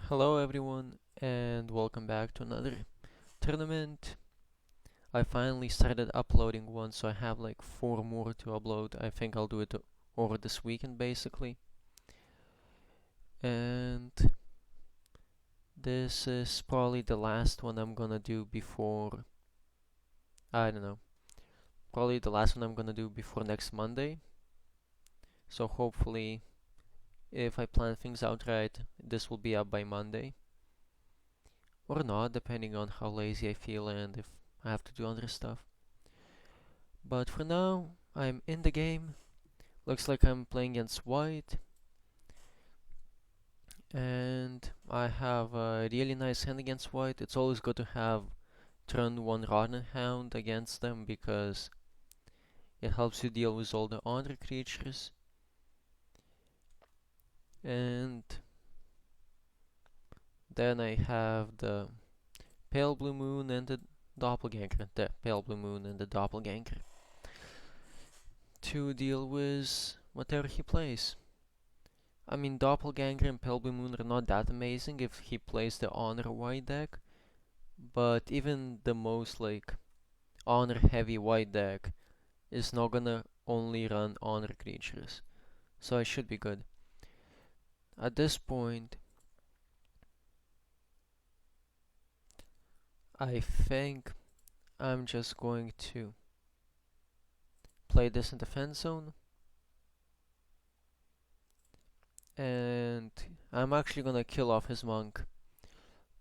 Hello everyone and welcome back to another tournament. I finally started uploading one, so I have like 4 more to upload. I think I'll do it over this weekend basically. And this is probably the last one I'm gonna do before, I don't know, probably the last one I'm gonna do before next Monday. So hopefully, if I plan things out right, this will be up by Monday. Or not, depending on how lazy I feel and if I have to do other stuff. But for now, I'm in the game. Looks like I'm playing against white. And I have a really nice hand against white. It's always good to have turn 1 Rotten Hound against them because it helps you deal with all the other creatures. And then I have the Pale Blue Moon and the Doppelganger. The Pale Blue Moon and the Doppelganger to deal with whatever he plays. I mean, Doppelganger and Pale Blue Moon are not that amazing if he plays the Honor white deck, but even the most like Honor heavy white deck is not gonna only run Honor creatures, so I should be good. At this point, I think I'm just going to play this in defense zone, and I'm actually gonna kill off his monk.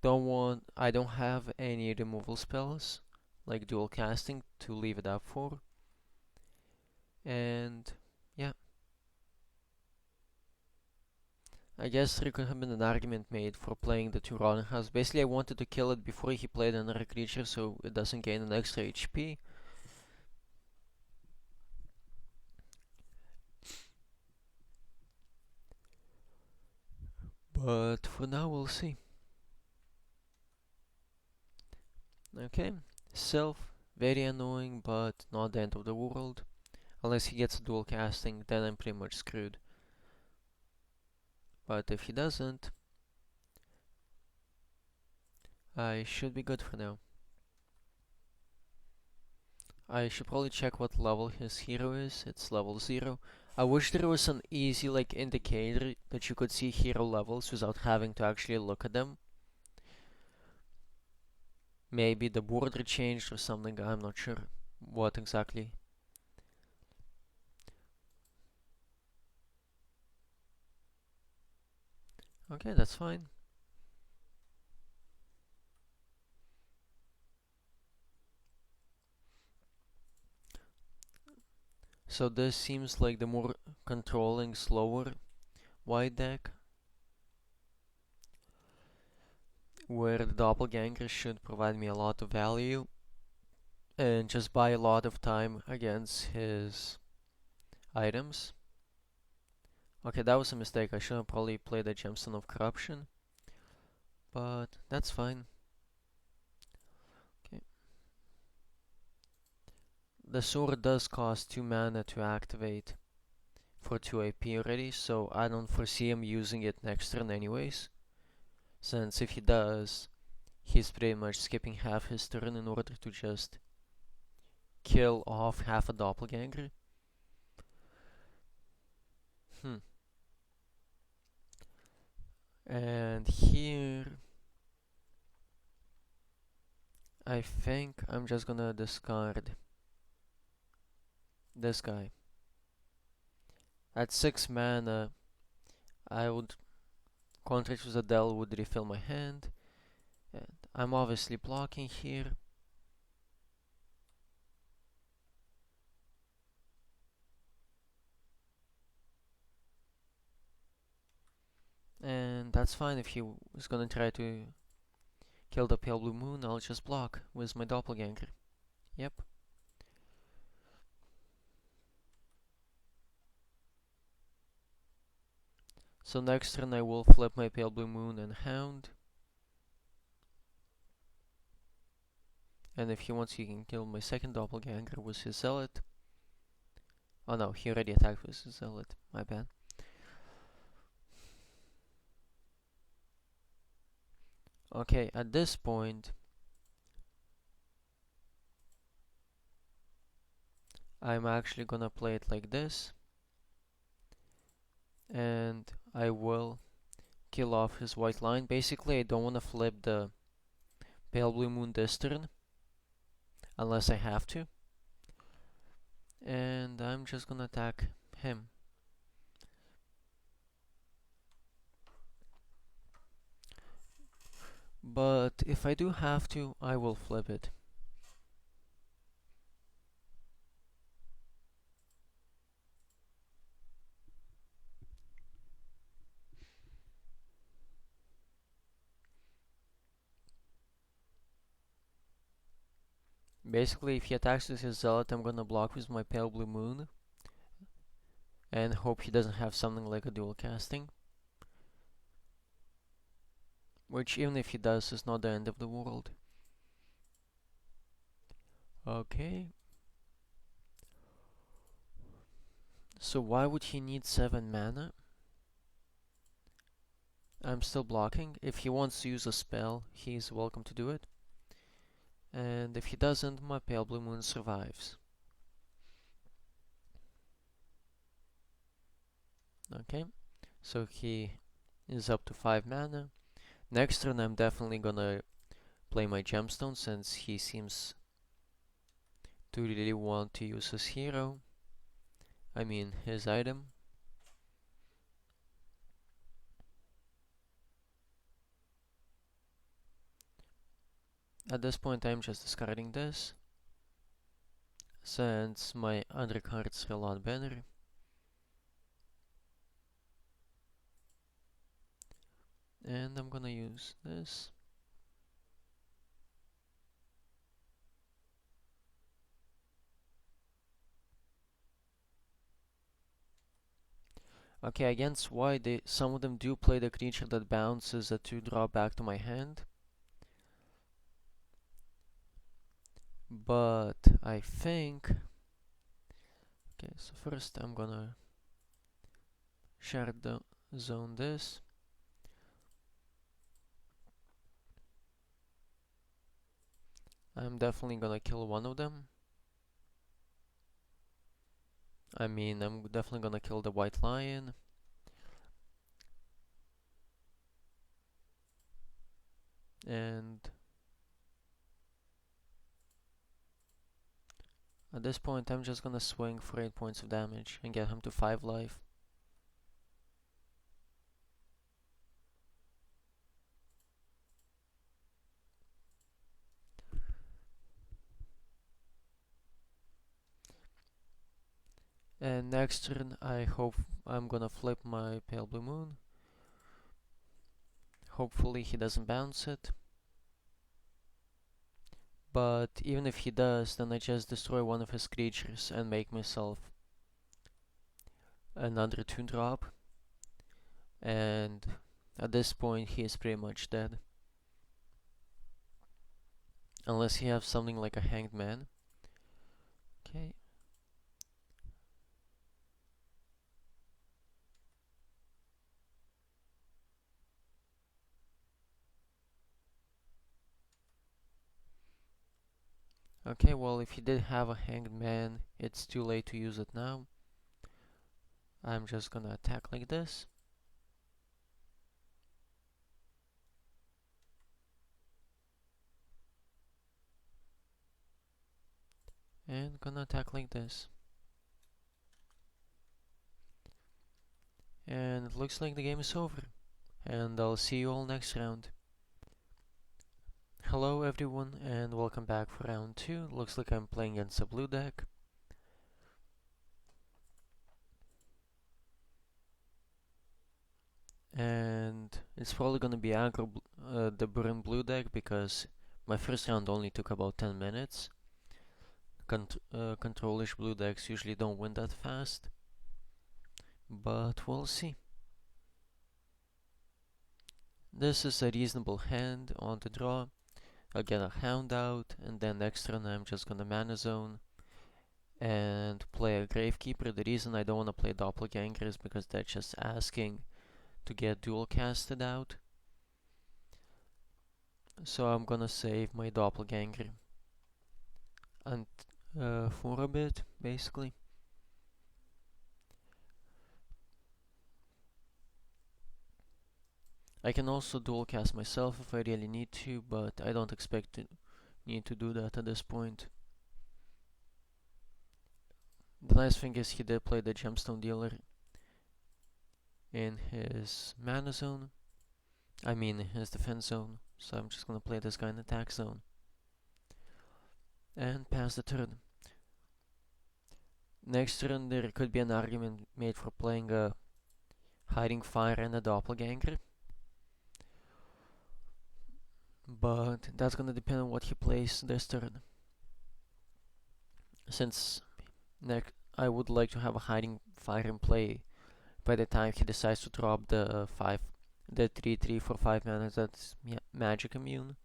I don't have any removal spells, like dual casting, to leave it up for. And yeah, I guess there could have been an argument made for playing the two Rotten House. Basically, I wanted to kill it before he played another creature so it doesn't gain an extra HP. But for now, we'll see. Okay, Sylph, very annoying, but not the end of the world. Unless he gets dual casting, then I'm pretty much screwed. But if he doesn't, I should be good for now. I should probably check what level his hero is. It's level 0. I wish there was an easy like indicator that you could see hero levels without having to actually look at them. Maybe the border changed or something, I'm not sure what exactly. Okay, that's fine. So this seems like the more controlling, slower white deck, where the doppelganger should provide me a lot of value and just buy a lot of time against his items. Okay, that was a mistake. I should have probably played a Gemstone of Corruption, but that's fine. Okay. The sword does cost 2 mana to activate for 2 AP already, so I don't foresee him using it next turn anyways. Since if he does, he's pretty much skipping half his turn in order to just kill off half a doppelganger. Hmm. And here, I think I'm just gonna discard this guy. At 6 mana, I would Contract with Adele would refill my hand. And I'm obviously blocking here. And that's fine. If he was gonna try to kill the Pale Blue Moon, I'll just block with my Doppelganger. Yep. So next turn I will flip my Pale Blue Moon and Hound. And if he wants, he can kill my second Doppelganger with his Zealot. Oh no, he already attacked with his Zealot. My bad. Okay, at this point, I'm actually gonna play it like this, and I will kill off his white line. Basically, I don't want to flip the pale blue moon this turn, unless I have to, and I'm just gonna attack him. But if I do have to, I will flip it. Basically, if he attacks with his zealot, I'm gonna block with my pale blue moon and hope he doesn't have something like a dual casting. Which, even if he does, is not the end of the world. Okay. So why would he need 7 mana? I'm still blocking. If he wants to use a spell, he's welcome to do it. And if he doesn't, my pale blue moon survives. Okay. So he is up to 5 mana. Next turn I'm definitely gonna play my gemstone since he seems to really want to use his hero. I mean his item. At this point I'm just discarding this, since my other cards are a lot better. And I'm gonna use this. Okay, against white, some of them do play the creature that bounces a 2-drop back to my hand. But I think... Okay, so first I'm gonna shard the zone this. I'm definitely gonna kill one of them. I mean, I'm definitely gonna kill the white lion. And at this point, I'm just gonna swing for 8 points of damage and get him to 5 life. And next turn, I hope I'm gonna flip my pale blue moon. Hopefully he doesn't bounce it. But even if he does, then I just destroy one of his creatures and make myself another 2-drop. And at this point, he is pretty much dead. Unless he has something like a hanged man. Okay. Okay, well, if he did have a hanged man, it's too late to use it now. I'm just gonna attack like this. And gonna attack like this. And it looks like the game is over. And I'll see you all next round. Hello everyone, and welcome back for round 2. Looks like I'm playing against a blue deck. And it's probably gonna be aggro the Burn blue deck because my first round only took about 10 minutes. Controlish blue decks usually don't win that fast, but we'll see. This is a reasonable hand on the draw. I'll get a Hound out, and then next turn I'm just gonna Mana Zone and play a Gravekeeper. The reason I don't want to play Doppelganger is because that's just asking to get dual casted out. So I'm gonna save my doppelganger and for a bit, basically. I can also dual cast myself if I really need to, but I don't expect to need to do that at this point. The nice thing is he did play the gemstone dealer in his mana zone. I mean his defense zone. So I'm just gonna play this guy in attack zone. And pass the turn. Next turn there could be an argument made for playing a hiding fire and a doppelganger. But that's gonna depend on what he plays this turn. Since I would like to have a hiding fire in play by the time he decides to drop the 3/3 for 5 mana that's magic immune.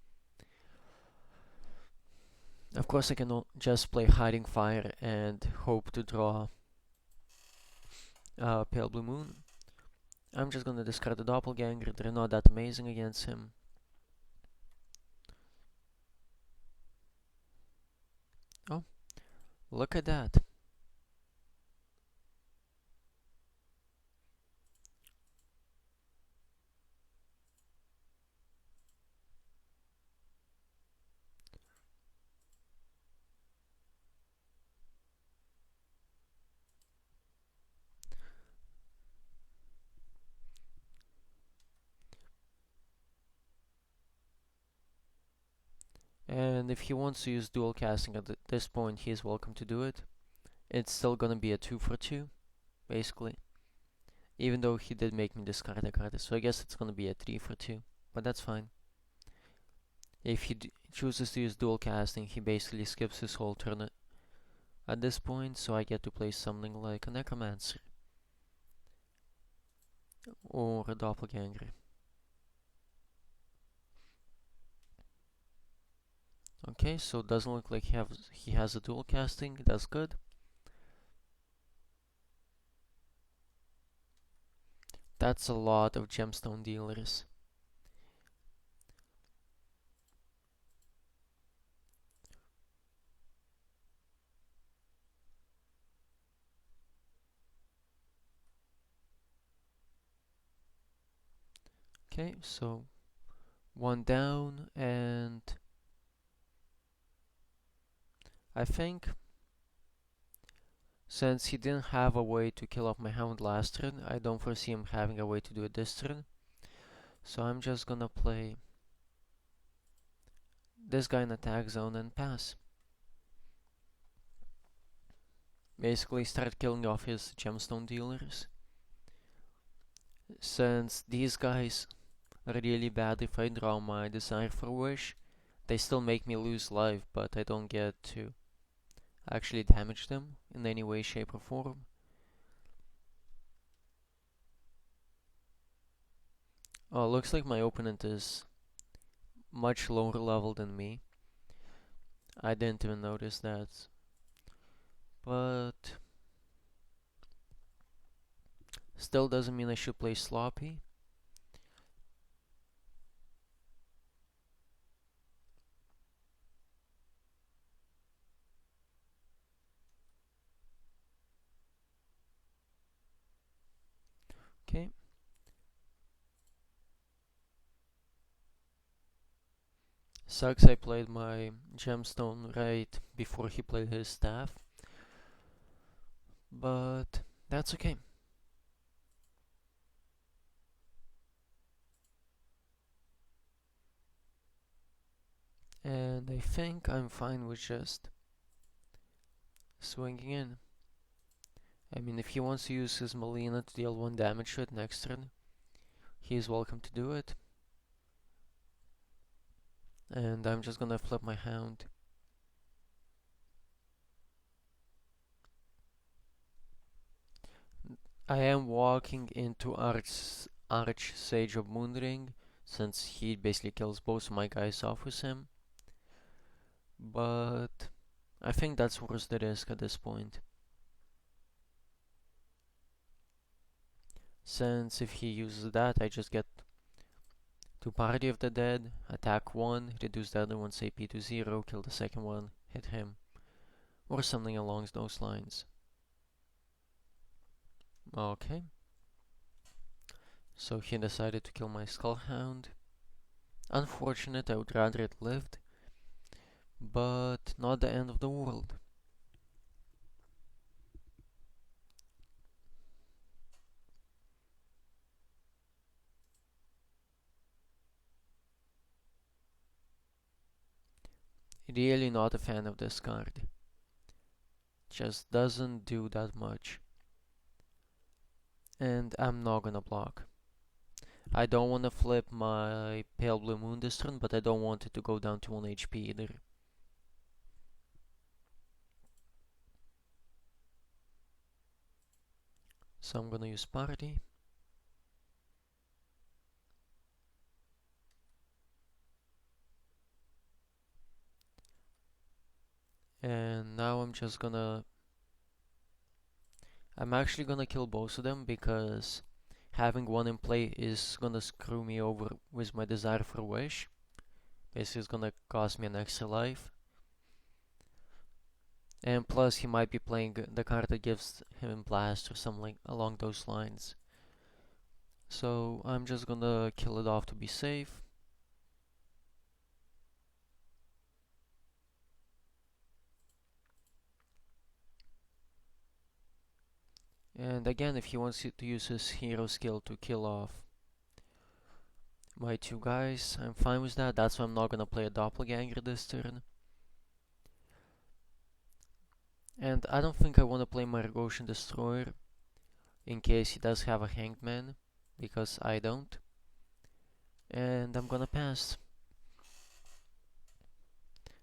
Of course I can just play hiding fire and hope to draw Pale Blue Moon. I'm just gonna discard the doppelganger, they're not that amazing against him. Oh, look at that. And if he wants to use dual casting at this point, he is welcome to do it. It's still gonna be a 2 for 2, basically. Even though he did make me discard a card, so I guess it's gonna be a 3 for 2, but that's fine. If he chooses to use dual casting, he basically skips his whole turn at this point, so I get to play something like a Necromancer or a Doppelganger. Okay, so it doesn't look like he has a dual casting, that's good. That's a lot of gemstone dealers. Okay, so one down, and I think since he didn't have a way to kill off my hound last turn, I don't foresee him having a way to do it this turn. So I'm just gonna play this guy in attack zone and pass. Basically start killing off his gemstone dealers. Since these guys are really bad if I draw my Desire for Wish, they still make me lose life, but I don't get to actually damage them in any way, shape or form. Oh, looks like my opponent is much lower level than me. I didn't even notice that. But still doesn't mean I should play sloppy. Okay. Sucks I played my gemstone right before he played his staff. But that's okay. And I think I'm fine with just swinging in. I mean, if he wants to use his Melina to deal 1 damage to it next turn, he is welcome to do it. And I'm just gonna flip my hound. I am walking into Arch Sage of Moonring, since he basically kills both of my guys off with him. But I think that's worth the risk at this point. Since if he uses that, I just get To Party of the Dead, attack one, reduce the other one's AP to 0, kill the second one, hit him, or something along those lines. Okay, so he decided to kill my Skullhound. Unfortunate, I would rather it lived, but not the end of the world. Really not a fan of this card. Just doesn't do that much. And I'm not gonna block. I don't want to flip my Pale Blue Moon this turn, but I don't want it to go down to 1 HP either. So I'm gonna use Party. And now I'm actually gonna kill both of them because having one in play is gonna screw me over with my Desire for Wish. Basically, it's gonna cost me an extra life. And plus, he might be playing the card that gives him Blast or something along those lines. So I'm just gonna kill it off to be safe. And again, if he wants to use his hero skill to kill off my two guys, I'm fine with that. That's why I'm not gonna play a Doppelganger this turn. And I don't think I want to play my Rogoshan Destroyer in case he does have a Hangman, because I don't. And I'm gonna pass.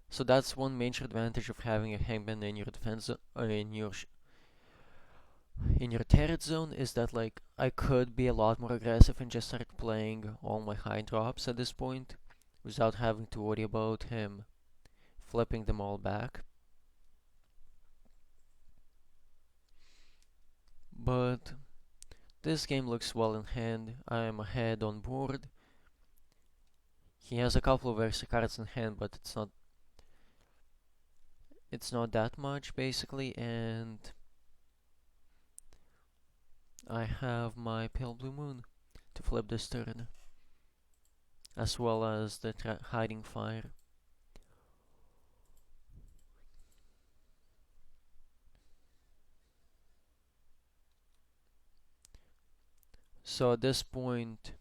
So that's one major advantage of having a Hangman in your defense in your turret zone, is that like I could be a lot more aggressive and just start playing all my high drops at this point without having to worry about him flipping them all back. But this game looks well in hand. I am ahead on board. He has a couple of extra cards in hand, but it's not that much basically, and I have my Pale Blue Moon to flip this turn, as well as the Hiding Fire. So at this point,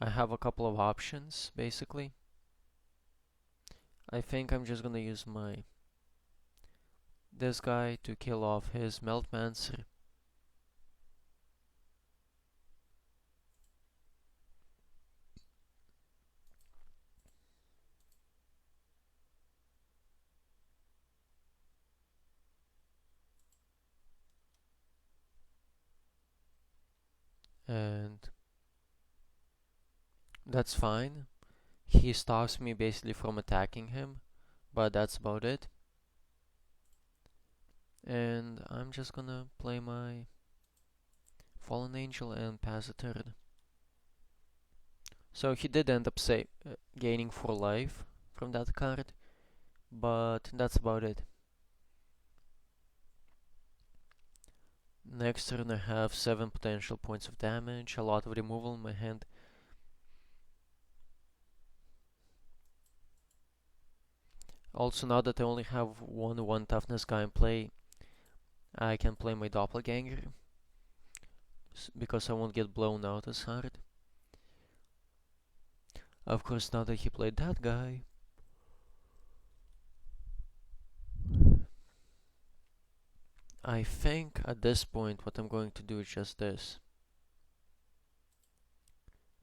I have a couple of options basically. I think I'm just gonna use this guy to kill off his Meltmancer. And that's fine. He stops me basically from attacking him, but that's about it. And I'm just gonna play my Fallen Angel and pass a turn. So he did end up gaining 4 life from that card, but that's about it. Next turn I have 7 potential points of damage, a lot of removal in my hand. Also, now that I only have one toughness guy in play, I can play my Doppelganger because I won't get blown out as hard. Of course, now that he played that guy, I think at this point what I'm going to do is just this.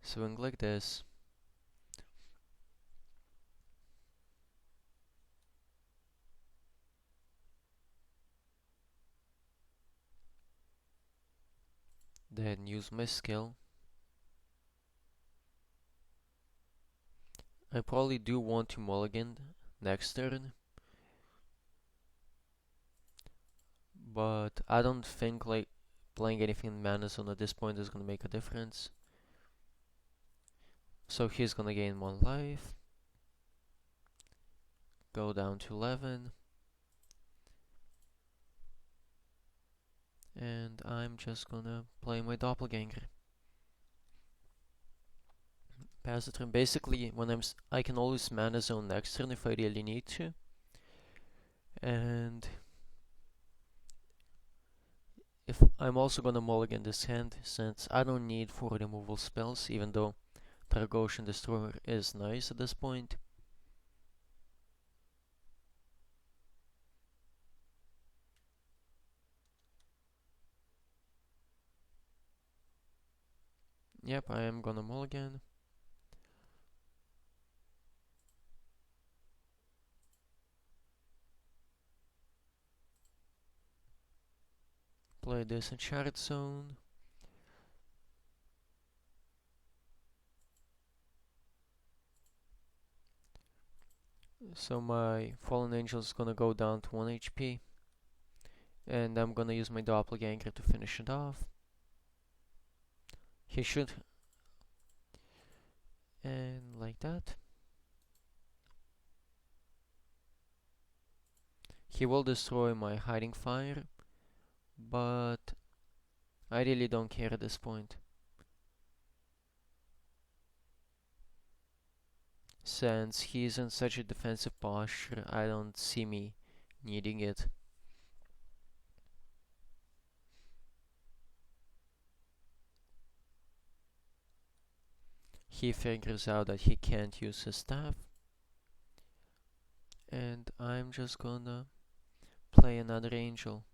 Swing like this. Then use my skill. I probably do want to mulligan next turn, but I don't think like playing anything in mana zone at this point is gonna make a difference. So he's gonna gain 1 life. Go down to 11. And I'm just gonna play my doppelganger. Pass the turn. Basically, when I can always mana zone next turn if I really need to. And if I'm also gonna mulligan this hand, since I don't need 4 removal spells, even though Tragosian Destroyer is nice at this point. Yep, I am gonna mulligan. Play this Enchanted Zone. So my Fallen Angel is gonna go down to 1 HP. And I'm gonna use my Doppelganger to finish it off. He should... And like that. He will destroy my Hiding Fire, but I really don't care at this point. Since he's in such a defensive posture, I don't see me needing it. He figures out that he can't use his staff, and I'm just gonna play another angel.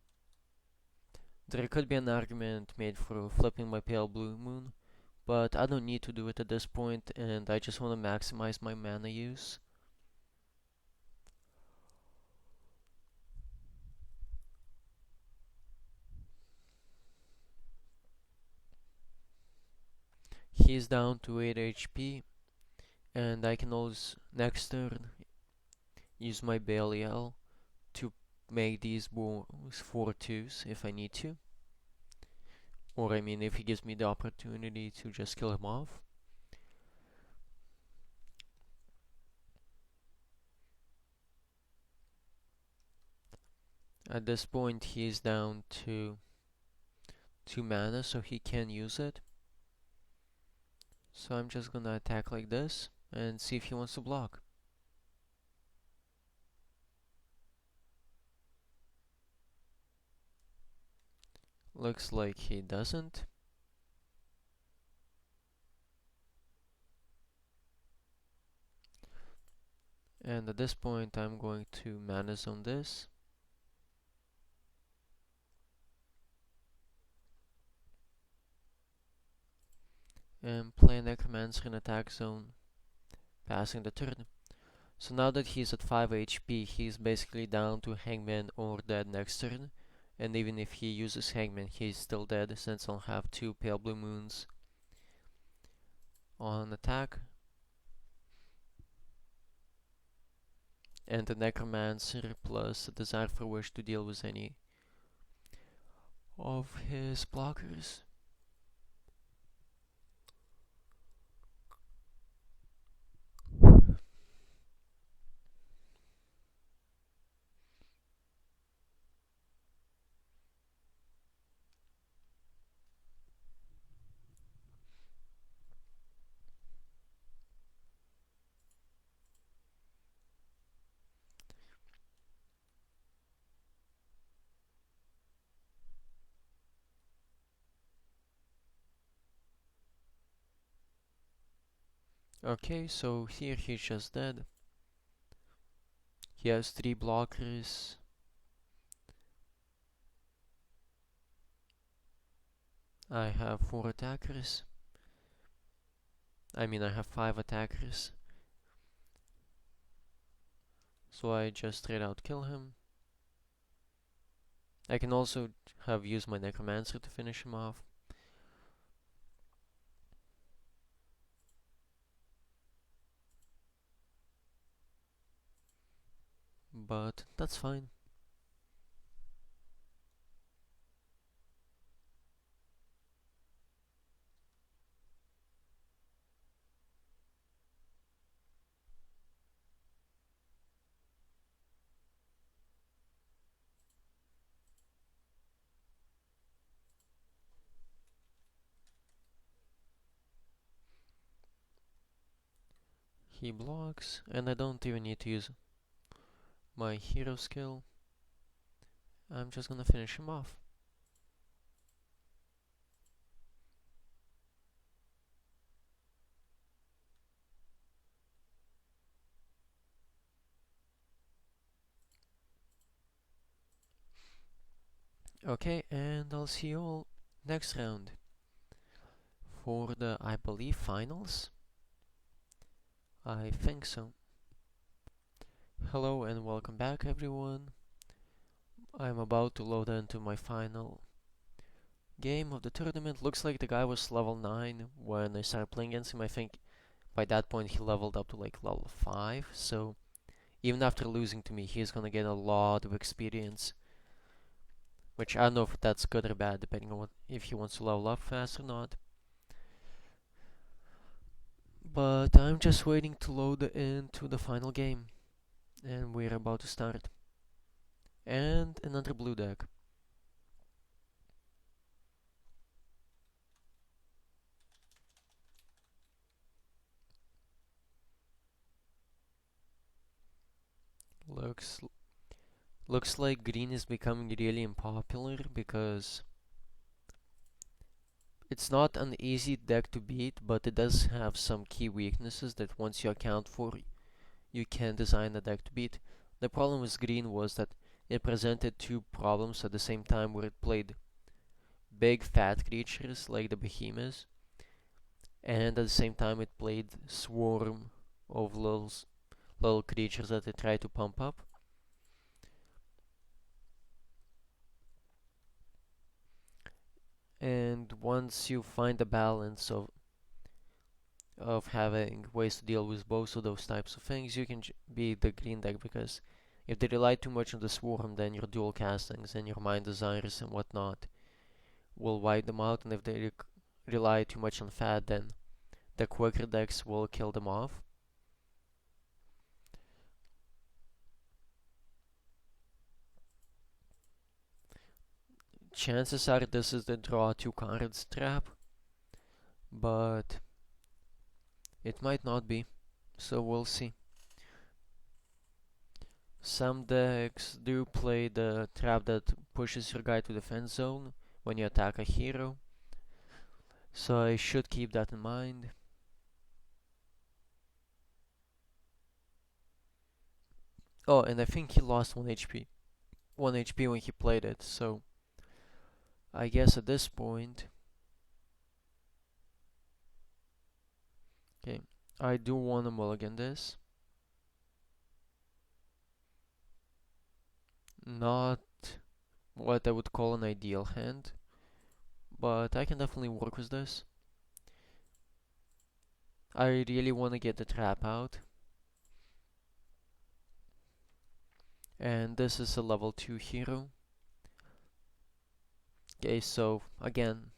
There could be an argument made for flipping my Pale Blue Moon, but I don't need to do it at this point, and I just want to maximize my mana use. He's down to 8 HP, and I can always, next turn, use my Belial to make these bows 4/2s if I need to. Or I mean, if he gives me the opportunity to just kill him off. At this point, he's down to 2 mana, so he can use it. So I'm just gonna attack like this and see if he wants to block. Looks like he doesn't. And at this point, I'm going to mana zone this. And play Necromancer in attack zone, passing the turn. So now that he's at 5 HP, he's basically down to Hangman or dead next turn. And even if he uses Hangman, he's still dead since I'll have 2 Pale Blue Moons on attack. And the Necromancer plus a Desire for Wish to deal with any of his blockers. Okay, so here he's just dead. He has 3 blockers. I have 4 attackers. I mean, I have 5 attackers. So I just straight out kill him. I can also have used my Necromancer to finish him off. But that's fine. He blocks, and I don't even need to use my hero skill. I'm just gonna finish him off. Okay, and I'll see you all next round for the, I believe, finals? I think so. Hello and welcome back, everyone. I'm about to load into my final game of the tournament. Looks like the guy was level 9 when I started playing against him. I think by that point he leveled up to like level 5, so even after losing to me, he's gonna get a lot of experience. Which I don't know if that's good or bad, depending on if he wants to level up fast or not. But I'm just waiting to load into the final game, and we're about to start. And another blue deck. Looks looks like green is becoming really unpopular because it's not an easy deck to beat, but it does have some key weaknesses that once you account for, you can design a deck to beat. The problem with green was that it presented two problems at the same time, where it played big fat creatures like the behemoths, and at the same time it played swarm of little creatures that it tried to pump up. And once you find the balance of having ways to deal with both of those types of things, you can be the green deck, because if they rely too much on the swarm, then your dual castings and your mind desires and whatnot will wipe them out, and if they rely too much on fat, then the quicker decks will kill them off. Chances are this is the draw two cards trap, but it might not be, so we'll see. Some decks do play the trap that pushes your guy to the defense zone when you attack a hero, so I should keep that in mind. Oh, and I think he lost 1 HP. 1 HP when he played it, so I guess at this point, okay, I do want to mulligan this. Not what I would call an ideal hand, but I can definitely work with this. I really want to get the trap out. And this is a level 2 hero. Okay, so again,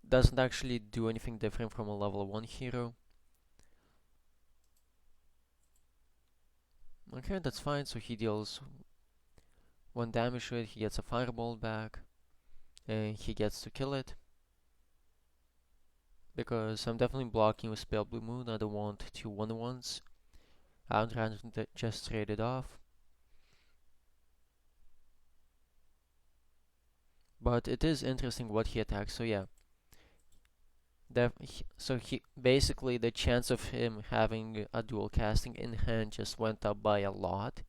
doesn't actually do anything different from a level 1 hero. Okay, that's fine, so he deals 1 damage to it, he gets a fireball back, and he gets to kill it. Because I'm definitely blocking with Pale Blue Moon, I don't want 2 1-1s. I'm trying to just trade it off. But it is interesting what he attacks, so yeah. So he basically, the chance of him having a dual casting in hand just went up by a lot.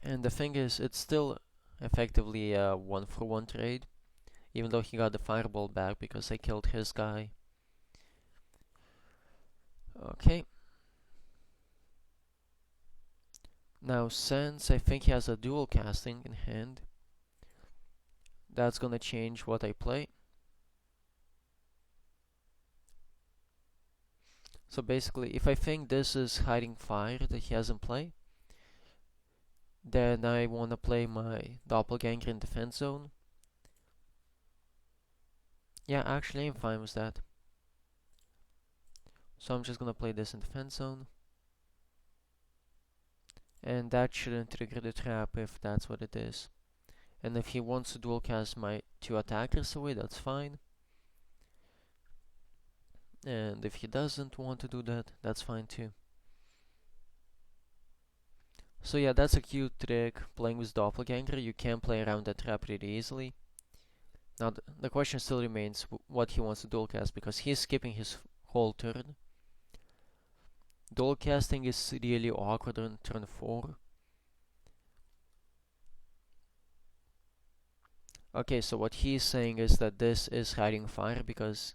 And the thing is, it's still effectively a 1-for-1 trade, even though he got the fireball back because I killed his guy. Okay. Now, since I think he has a dual casting in hand, that's gonna change what I play. So basically, if I think this is Hiding Fire that he has in play, then I want to play my Doppelganger in defense zone. Yeah, actually I'm fine with that. So I'm just gonna play this in defense zone. And that shouldn't trigger the trap if that's what it is. And if he wants to dual cast my 2 attackers away, that's fine. And if he doesn't want to do that, that's fine too. So yeah, that's a cute trick, playing with Doppelganger. You can play around that trap pretty easily. Now the question still remains what he wants to dual cast, because he's skipping his whole turn. Dual casting is really awkward on turn 4. Okay, so what he's saying is that this is hiding fire, because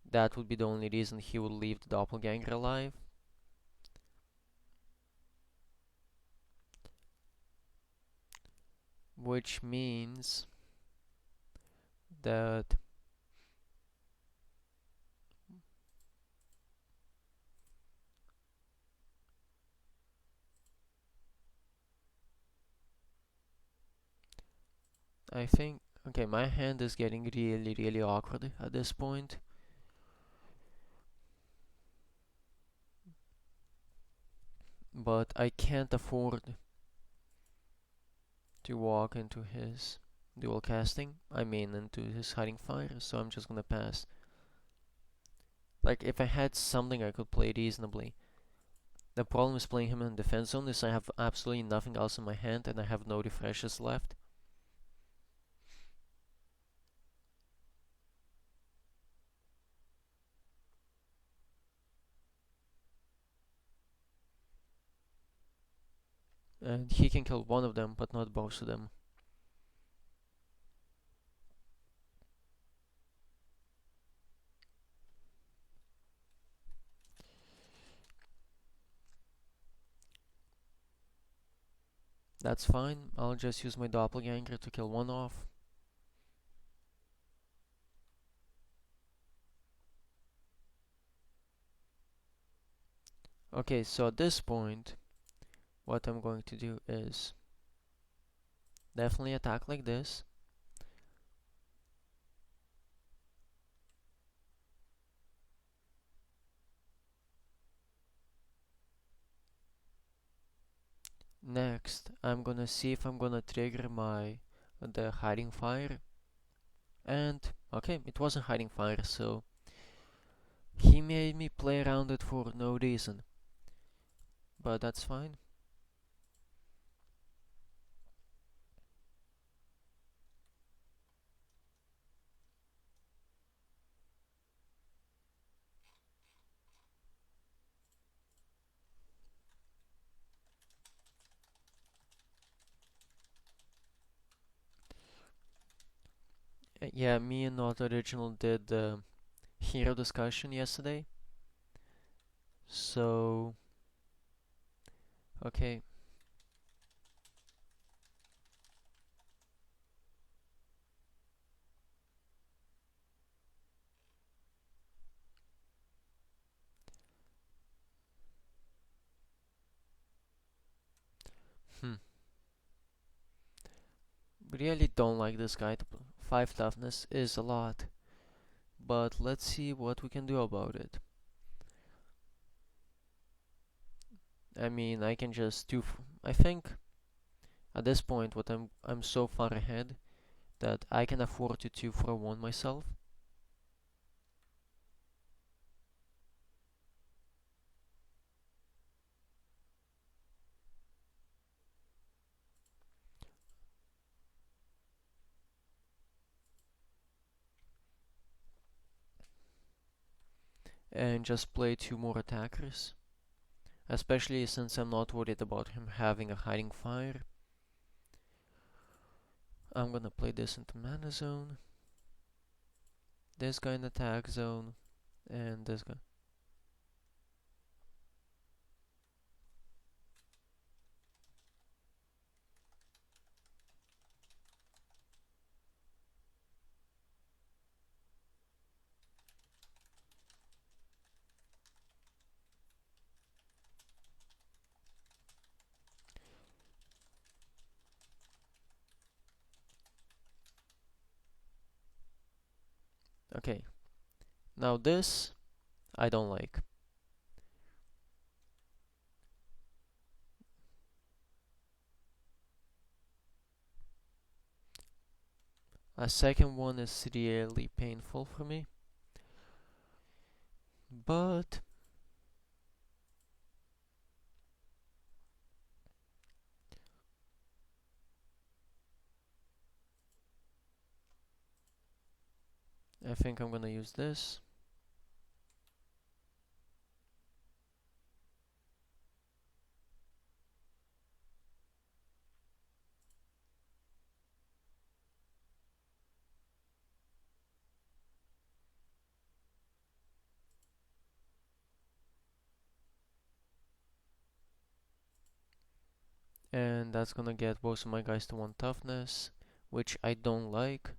that would be the only reason he would leave the Doppelganger alive. Which means that I think, okay, my hand is getting really awkward at this point. But I can't afford to walk into his dual casting. I mean, into his hiding fire, so I'm just gonna pass. Like, if I had something I could play reasonably. The problem is playing him in defense zone is I have absolutely nothing else in my hand and I have no refreshes left. And he can kill one of them, but not both of them. That's fine, I'll just use my doppelganger to kill one off. Okay, so at this point, what I'm going to do is definitely attack like this. Next, I'm gonna see if I'm gonna trigger the hiding fire. And okay, it wasn't hiding fire, so he made me play around it for no reason. But that's fine. Yeah, me and Not Original did the hero discussion yesterday. So, okay. Hmm. Really don't like this guy. 5 toughness is a lot. But let's see what we can do about it. I mean, I can just do. I think at this point, what I'm so far ahead that I can afford to 2 for 1 myself. And just play 2 more attackers. Especially since I'm not worried about him having a hiding fire. I'm gonna play this into mana zone. This guy in attack zone. And this guy. Okay. Now this, I don't like. A second one is really painful for me. But I think I'm gonna use this. And that's gonna get both of my guys to 1 toughness, which I don't like,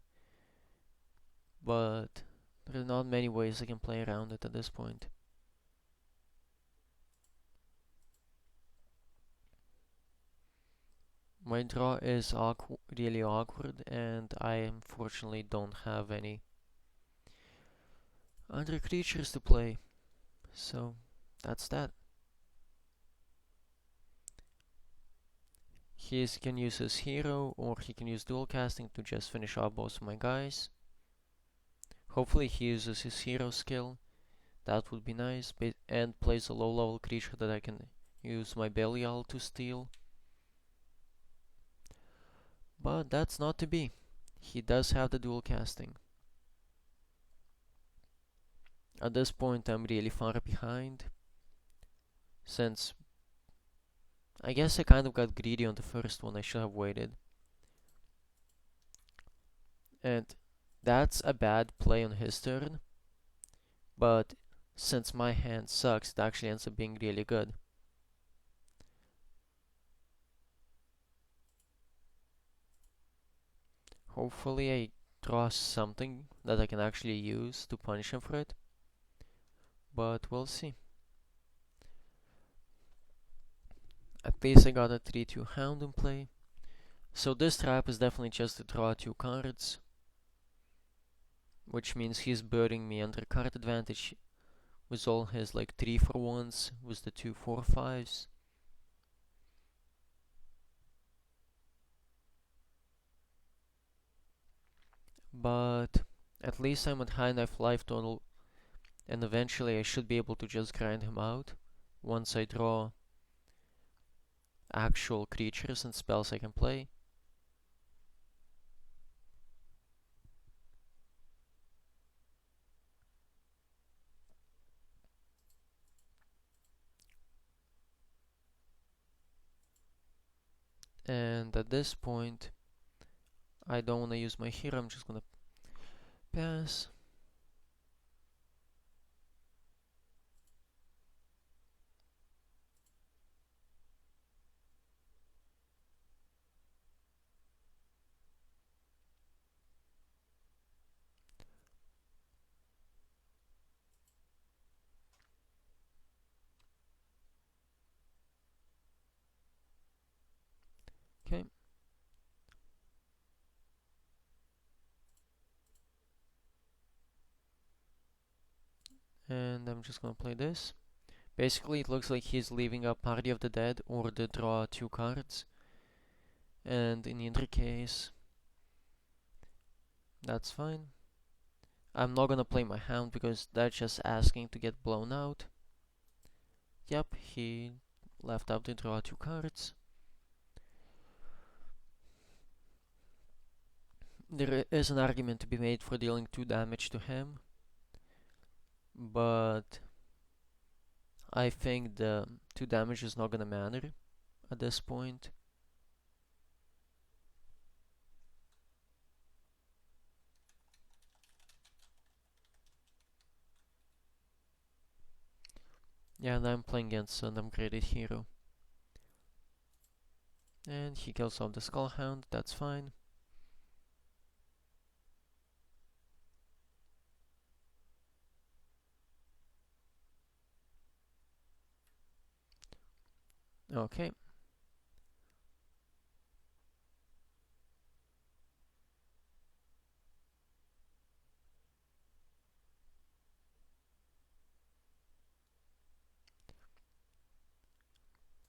but there are not many ways I can play around it at this point. My draw is really awkward, and I unfortunately don't have any other creatures to play, so that's that. He can use his hero, or he can use dual casting to just finish off both of my guys. Hopefully he uses his hero skill, that would be nice, and plays a low level creature that I can use my Belial to steal. But that's not to be. He does have the dual casting. At this point I'm really far behind, since I guess I kind of got greedy on the first one. I should have waited. And that's a bad play on his turn, but since my hand sucks, it actually ends up being really good. Hopefully I draw something that I can actually use to punish him for it, but we'll see. At least I got a 3-2 Hound in play. So this trap is definitely just to draw 2 cards, which means he's birding me under card advantage with all his like 3-for-1s with the 2 4-5s. But at least I'm at high enough life total, and eventually I should be able to just grind him out once I draw actual creatures and spells I can play. And at this point, I don't want to use my hero, I'm just gonna pass. Okay. And I'm just gonna play this. Basically, it looks like he's leaving a Party of the Dead or the draw 2 cards. And in either case, that's fine. I'm not gonna play my Hound because that's just asking to get blown out. Yep, he left out to draw 2 cards. There is an argument to be made for dealing 2 damage to him, but I think the 2 damage is not gonna matter at this point. Yeah, and I'm playing against an upgraded hero. And he kills off the Skullhound, that's fine. Okay.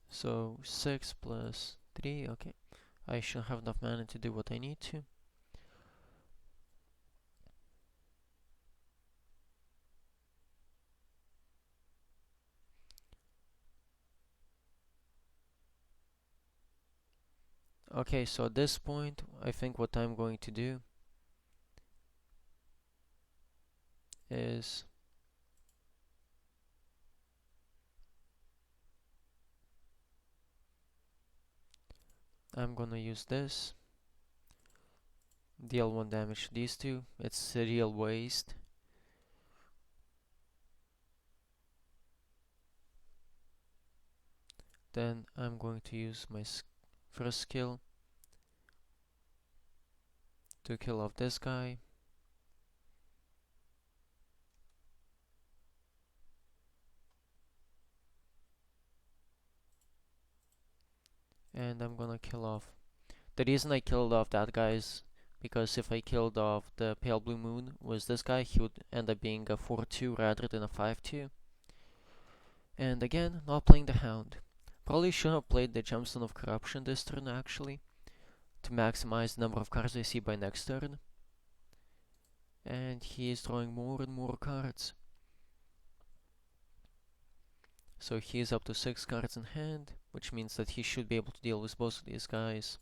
So 6 plus 3, okay. I should have enough mana to do what I need to. Okay, so at this point, I think what I'm going to do is I'm gonna use this, deal 1 damage to these two. It's a real waste. Then I'm going to use my first skill to kill off this guy. And I'm gonna kill off. The reason I killed off that guy is because if I killed off the Pale Blue Moon was this guy, he would end up being a 4-2 rather than a 5-2. And again, not playing the Hound. Probably should have played the Gemstone of Corruption this turn actually, to maximize the number of cards I see by next turn. And he is drawing more and more cards. So he is up to 6 cards in hand, which means that he should be able to deal with both of these guys.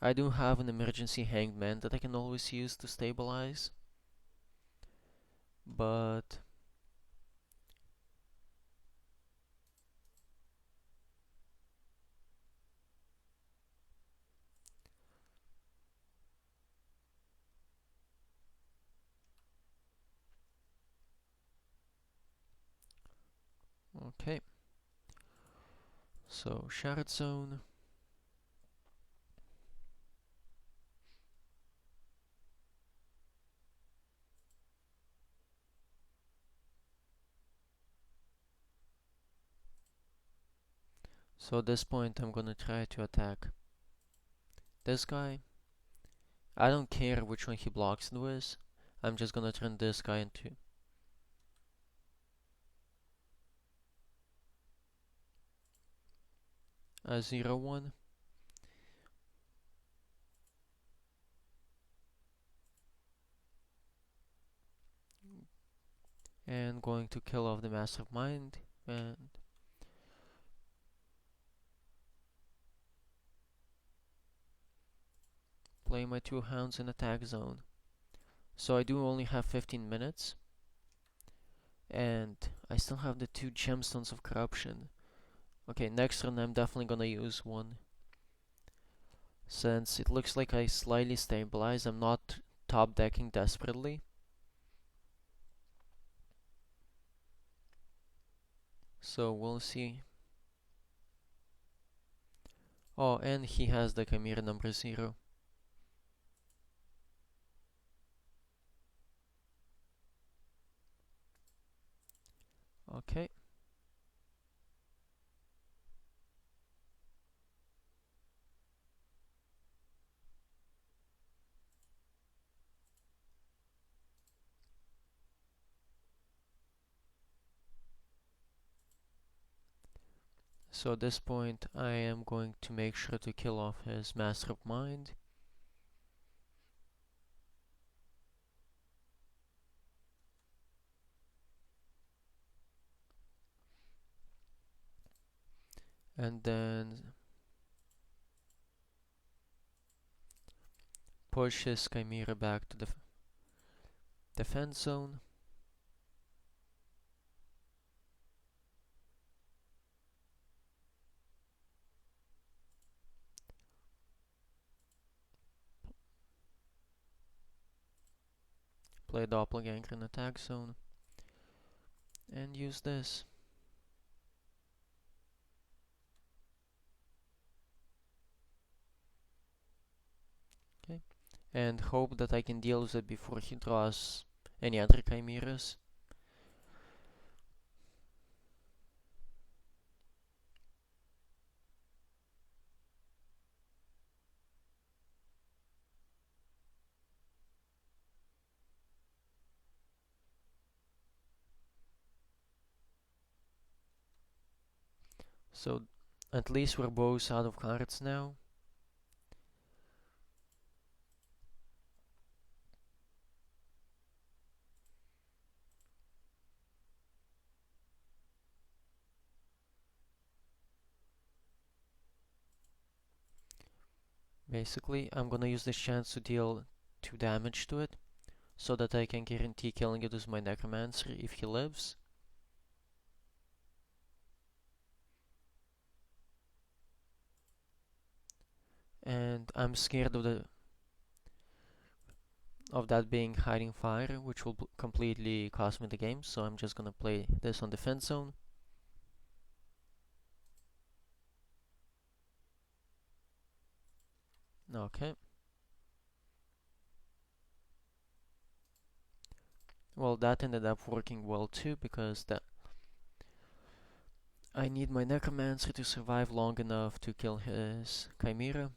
I do have an emergency Hanged Man that I can always use to stabilize, but okay. So Shard Zone. So at this point I'm gonna try to attack this guy. I don't care which one he blocks it with. I'm just gonna turn this guy into a 0-1. And going to kill off the Master of Mind and play my 2 hounds in attack zone. So I do only have 15 minutes. And I still have the 2 Gemstones of Corruption. Okay, next turn I'm definitely gonna use one. Since it looks like I slightly stabilize, I'm not top decking desperately. So we'll see. Oh, and he has the Chimera number 0. Okay. So at this point I am going to make sure to kill off his Master of Mind. And then push his Chimera back to the defense zone. Play Doppelganger in attack zone. And use this. Okay. And hope that I can deal with it before he draws any other Chimeras. So at least we're both out of cards now. Basically, I'm gonna use this chance to deal 2 damage to it, so that I can guarantee killing it with my Necromancer if he lives. And I'm scared of that being hiding fire, which will completely cost me the game, so I'm just gonna play this on defense zone. Okay. Well, that ended up working well too, because that I need my Necromancer to survive long enough to kill his Chimera.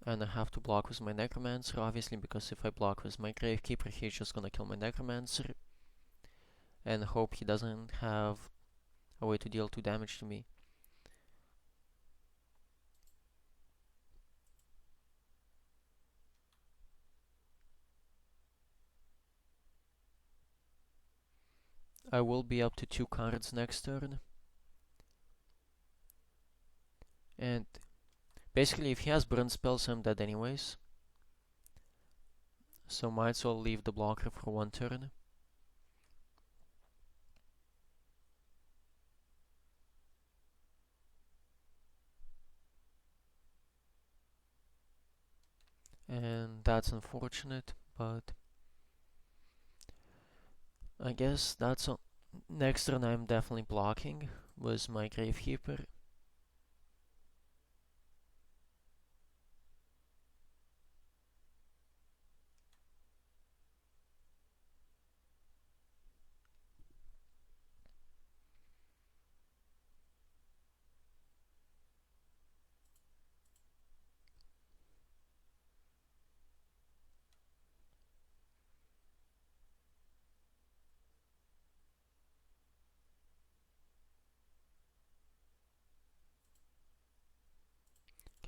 And I have to block with my Necromancer, obviously, because if I block with my Gravekeeper, he's just gonna kill my Necromancer. And hope he doesn't have a way to deal 2 damage to me. I will be up to 2 cards next turn. And basically, if he has burn spells, I'm dead anyways. So might as well leave the blocker for 1 turn. And that's unfortunate, but I guess that's next turn I'm definitely blocking with my Gravekeeper.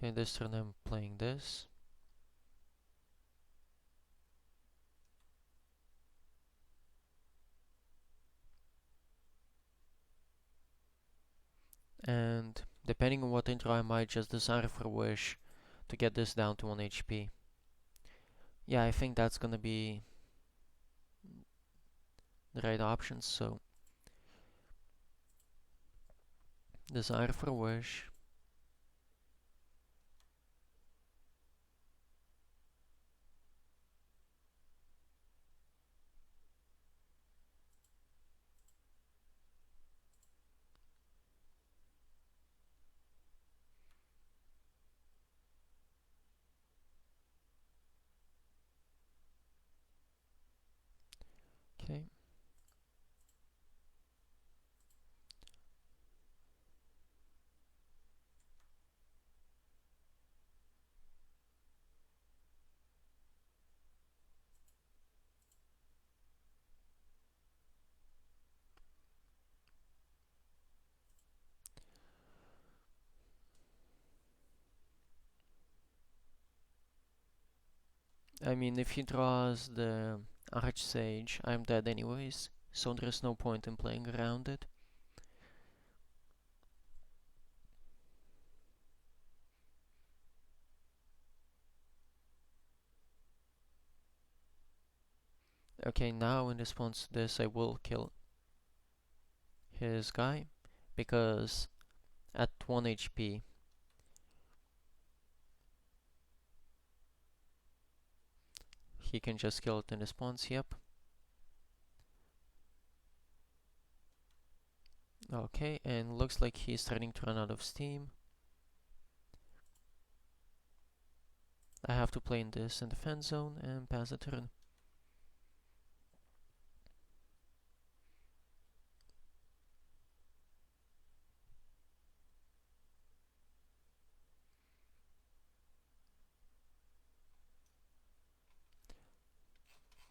Okay, this turn I'm playing this. And depending on what intro, I might just Desire for a Wish to get this down to 1 HP. Yeah, I think that's gonna be the right option, so Desire for a Wish. Okay. I mean, if he draws the Archsage, I'm dead anyways, so there's no point in playing around it. Okay, now in response to this, I will kill his guy, because at 1 HP, he can just kill it in response, yep. Okay, and looks like he's starting to run out of steam. I have to play in this in defense zone and pass the turn.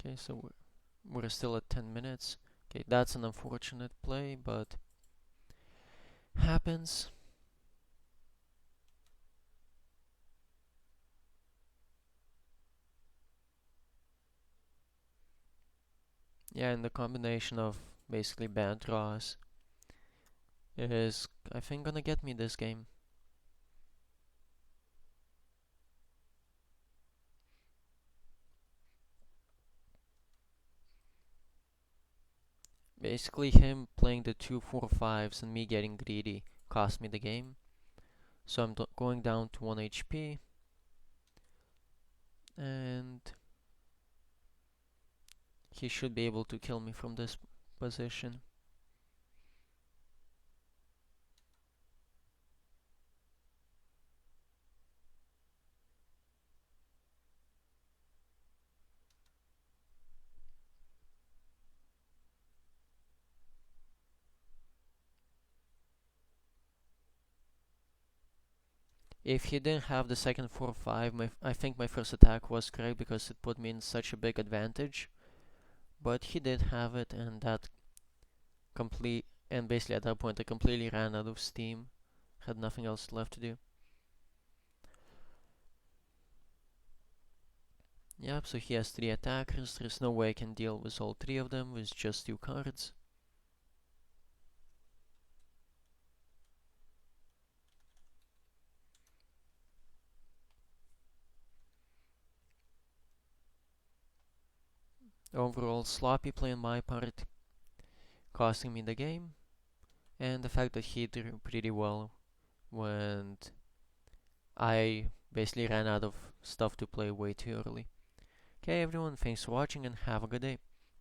Okay, so we're still at 10 minutes. Okay, that's an unfortunate play, but happens. Yeah, and the combination of basically bad draws is, I think, gonna get me this game. Basically, him playing the 2 4 5s and me getting greedy cost me the game. So I'm going down to 1 HP, and he should be able to kill me from this position. If he didn't have the second 4 5, I think my first attack was correct because it put me in such a big advantage. But he did have it, and basically at that point I completely ran out of steam. Had nothing else left to do. Yep, so he has 3 attackers. There's no way I can deal with all 3 of them with just 2 cards. Overall, sloppy play on my part, costing me the game, and the fact that he drew pretty well when I basically ran out of stuff to play way too early. Okay, everyone, thanks for watching and have a good day.